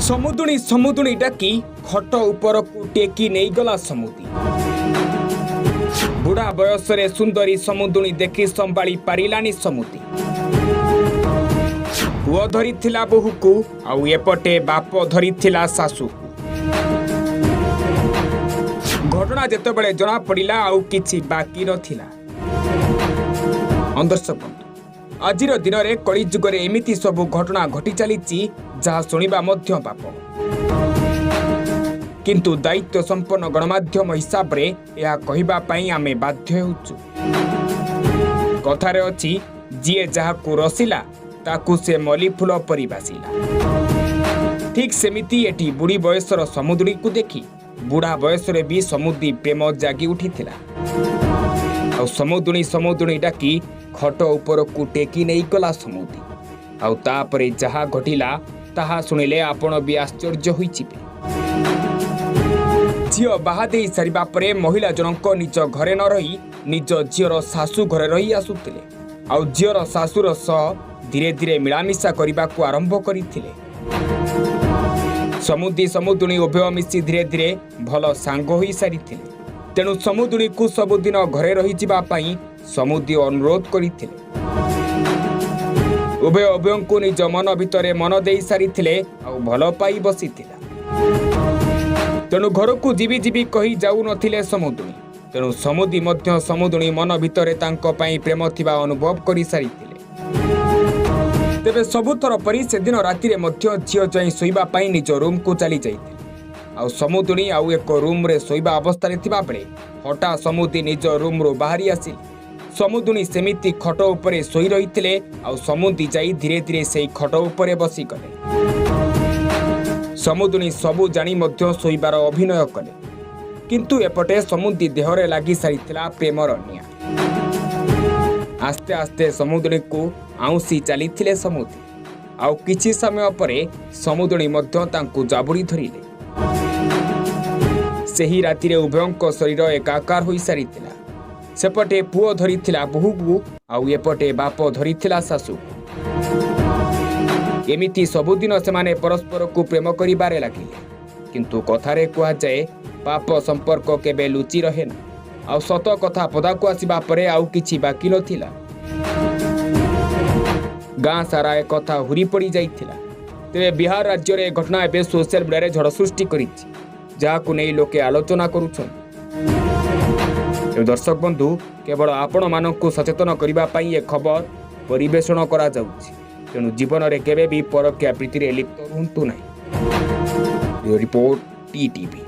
समुदुणी समुदुणी डाकी खट उपर को टेकी नहीं गला समुदी। बुढ़ा बयस रे सुंदरी समुदुणी देखी संभाली पारिलानी समुदी। पुओ धरी थिला बोहू को आउ एपटे बाप धरी थिला सासू को। घटना जेतेबेले जना पड़िला आउ किछि बाकी रथिला। दर्शक बंधु आजिर दिन में कली जुगरे एमिति सबु घटना घटी चली जहाँ शुणा मध्य पाप किंतु दायित्व संपन्न गणमाध्यम हिसाब रे यह कहबा पई आमे बाध्य होउछु। कथारे अछि जिए जहा को रसिला ताकू से मली फूल परि बासिला। ठीक सेमिति एटी बुढ़ी बयसर समुद्री को देखी बुढ़ा बयस रे भी समुद्री प्रेम जागी उठिथिला। आ समुद्री समुद्री डाकी खट उपर को टेकी नहीं गला समुदी। आउ तापरे जहा घटिला ताहा सुनिले आपण भी आश्चर्य होइचिबे। झियो बाहा देई सारिबा परे महिला जनक निज घरे न रही निज झियर सासू घरे रही आसुतिले। आउ झियर सासुर सह धीरे धीरे मिलामिशा करबा को आरंभ करिथिले। समुदी समुदुणी उभय मिसी धीरे धीरे भल सांग होई सारिथिले। तेणु समुदुणी को सबुदिन घरे रही जिबा पई समुदी अनुरोध करिथिले। उभय उभय को निज मन भितरे मन देई सारिथिले आउ भल पाई बसिथिला। तेणु घर को जीवी जीवी कही जाऊ नथिले समुदुणी। तेणु समुदी मध्य समुदुणी मन भितरे तांको पई प्रेम थिबा अनुभव करि सारिथिले। तेबे सबुथर परि से दिन राति रे मध्य झियो जाई सोइबा पई निज रूम को चली जाइथिले। आउ समुदुणी आउ एक रूम रे सोइबा अवस्था रे थिबा बेले हटा समुदी निज रूम रो बाहरी आसिले। समुदुणी सेमिति खट उपरे सोई रहिथिले। आउ समुदी जाई धीरे धीरे सेई खट उपरे बसी गले। समुदुणी सबु जानी मध्य सोइबार अभिनय कले किंतु एपटे समुदी देहरे लागी सारिथिला प्रेमर निया। आस्ते आस्ते समुदुणी को आउसी चलीथिले समुदी। आउ किछि समय परे समुदुणी मध्य तांकु जाबुड़ी धरिले। सेही राति रे उभयंक शरीर एकाकार होई सारिथिला। सेपटे पुओ धरिथिला बोहू को आउ एपटे बाप धरिथिला सासू। एमिति सबुदिन सेमाने परस्पर को प्रेम करिबारे लागिले किंतु कथारे कुआ जाए पाप संपर्क केबे लुचि रहे ना। आउ सत कथा पदा को आसीबा परे आउ किछि बाकी नथिला। गाँ सारा एक कथा हुरी पड़ी जाइथिला। तेबे बिहार राज्य रे घटना एबे सोशल मीडिया रे झड़ सृष्टि करिछि जहा को नै लोके आलोचना करूछन। दर्शक बंधु केवल आपण मानकु सचेतन करिबा पई ए खबर परिवेषण करा जाउछि। तेणु जीवन रे केबे भी परक्या प्रीति रे लिप्त रुहंतु नाही। Report TTV.